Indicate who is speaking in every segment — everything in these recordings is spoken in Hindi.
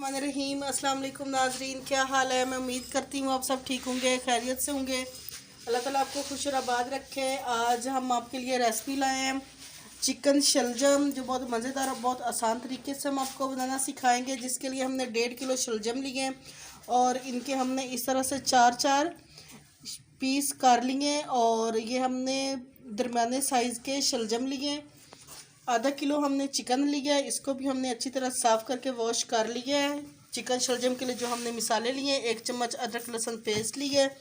Speaker 1: बिस्मिल्लाहिर्रहमानिर्रहीम। अस्सलाम वालेकुम नाज़रीन, क्या हाल है। मैं उम्मीद करती हूँ आप सब ठीक होंगे, खैरियत से होंगे। अल्लाह ताला आपको खुश और आबाद रखे। आज हम आपके लिए रेसिपी लाए हैं चिकन शलजम, जो बहुत मज़ेदार और बहुत आसान तरीके से हम आपको बनाना सिखाएंगे। जिसके लिए हमने 1.5 किलो शलजम लिए हैं और इनके हमने इस तरह से चार चार पीस कर लिए और ये हमने दरमियाने साइज़ के शलजम लिए हैं। आधा किलो हमने चिकन लिया है, इसको भी हमने अच्छी तरह साफ़ करके वॉश कर लिया है। चिकन शलजम के लिए जो हमने मिसाले लिए हैं, 1 चम्मच अदरक लहसुन पेस्ट लिया है,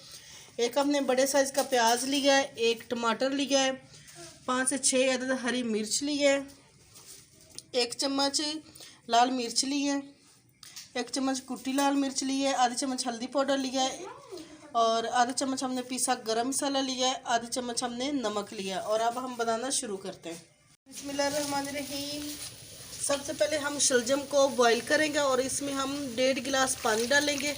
Speaker 1: एक हमने बड़े साइज़ का प्याज लिया है, 1 टमाटर लिया है, 5 से 6 अदद हरी मिर्च ली है, 1 चम्मच लाल मिर्च ली है, 1 चम्मच कुटी लाल मिर्च ली है, आधी चम्मच हल्दी पाउडर लिया है और आधा चम्मच हमने पीसा गरम मसाला लिया है, आधी चम्मच हमने नमक लिया। और अब हम बनाना शुरू करते हैं। बिस्मिल्लाहिर्रहमानिर्रहीम। सबसे पहले हम शलजम को बॉईल करेंगे और इसमें हम 1.5 गिलास पानी डालेंगे।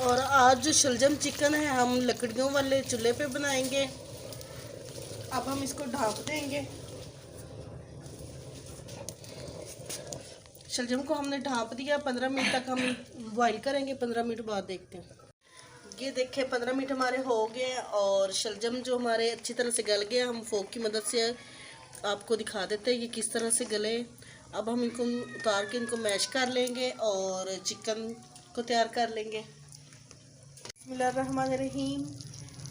Speaker 1: और आज जो शलजम चिकन है हम लकड़ियों वाले चूल्हे पे बनाएंगे। अब हम इसको ढाँप देंगे। शलजम को हमने ढाँप दिया, 15 मिनट तक हम बॉईल करेंगे। 15 मिनट बाद देखते हैं। ये देखें 15 मिनट हमारे हो गए और शलजम जो हमारे अच्छी तरह से गल गया। हम फोक की मदद से आपको दिखा देते हैं ये किस तरह से गले। अब हम इनको उतार के इनको मैश कर लेंगे और चिकन को तैयार कर लेंगे। बिस्मिल्लाहिर्रहमानिर्रहीम।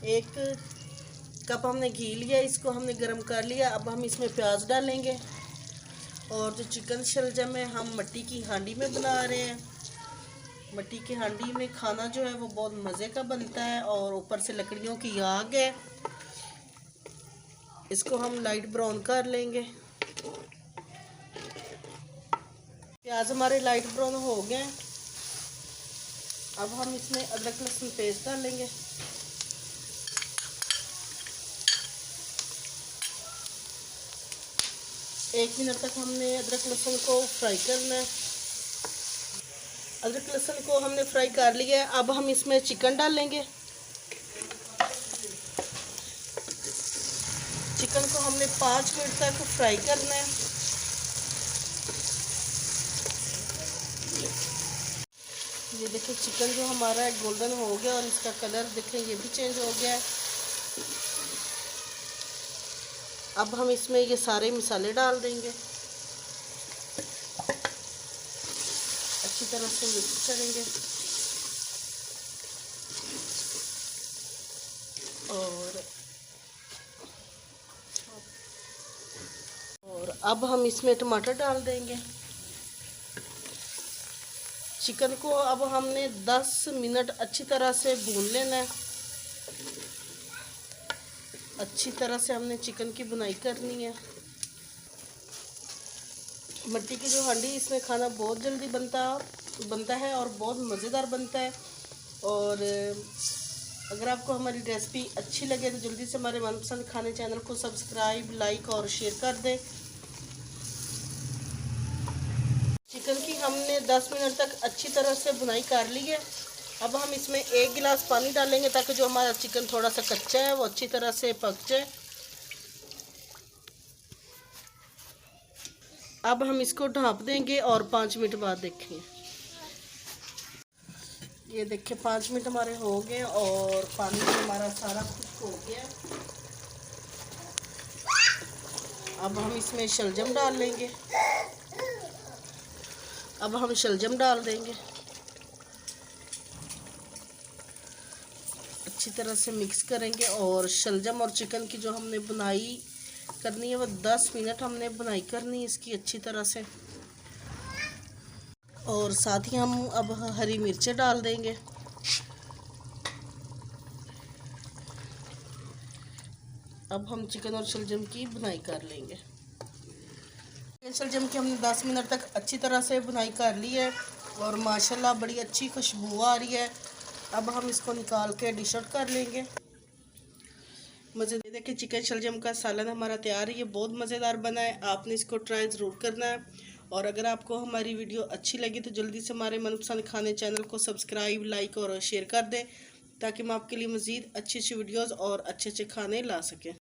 Speaker 1: 1 कप हमने घी लिया, इसको हमने गर्म कर लिया। अब हम इसमें प्याज डालेंगे और जो चिकन शलजम है हम मिट्टी की हांडी में बना रहे हैं। मिट्टी की हांडी में खाना जो है वो बहुत मज़े का बनता है और ऊपर से लकड़ियों की आग है। इसको हम लाइट ब्राउन कर लेंगे। प्याज हमारे लाइट ब्राउन हो गए। अब हम इसमें अदरक लहसुन पेस्ट डालेंगे। एक मिनट तक हमने अदरक लहसुन को फ्राई करना है। अदरक लहसुन को हमने फ्राई कर लिया है। अब हम इसमें चिकन डालेंगे। चिकन को हमने 5 मिनट तक फ्राई करना है। ये देखिए चिकन जो हमारा गोल्डन हो गया और इसका कलर देखें ये भी चेंज हो गया है। अब हम इसमें ये सारे मसाले डाल देंगे, अच्छी तरह से मिक्स करेंगे। और अब हम इसमें टमाटर डाल देंगे। चिकन को अब हमने 10 मिनट अच्छी तरह से भून लेना है। अच्छी तरह से हमने चिकन की बुनाई करनी है। मिट्टी की जो हांडी, इसमें खाना बहुत जल्दी बनता है और बहुत मज़ेदार बनता है। और अगर आपको हमारी रेसिपी अच्छी लगे तो जल्दी से हमारे मनपसंद खाने चैनल को सब्सक्राइब, लाइक और शेयर कर दें। चिकन की हमने 10 मिनट तक अच्छी तरह से बुनाई कर ली है। अब हम इसमें 1 गिलास पानी डालेंगे ताकि जो हमारा चिकन थोड़ा सा कच्चा है वो अच्छी तरह से पक जाए। अब हम इसको ढाँप देंगे और 5 मिनट बाद देखेंगे। ये देखिए 5 मिनट हमारे हो गए और पानी हमारा सारा खुश्क हो गया। अब हम इसमें शलजम डाल लेंगे। अब हम शलजम डाल देंगे, अच्छी तरह से मिक्स करेंगे। और शलजम और चिकन की जो हमने बुनाई करनी है वो 10 मिनट हमने बुनाई करनी है इसकी अच्छी तरह से। और साथ ही हम अब हरी मिर्चें डाल देंगे। अब हम चिकन और शलजम की बुनाई कर लेंगे। शलजम की हमने 10 मिनट तक अच्छी तरह से बुनाई कर ली है और माशाल्लाह बड़ी अच्छी खुशबू आ रही है। अब हम इसको निकाल के डिश आउट कर लेंगे। मज़े देखिए चिकन शलजम का सालन हमारा तैयार है। ये बहुत मज़ेदार बना है, आपने इसको ट्राई ज़रूर करना है। और अगर आपको हमारी वीडियो अच्छी लगी तो जल्दी से हमारे मनपसंद खाने चैनल को सब्सक्राइब, लाइक और शेयर कर दें ताकि हम आपके लिए मज़ीद अच्छी अच्छी वीडियोज़ और अच्छे अच्छे खाने ला सकें।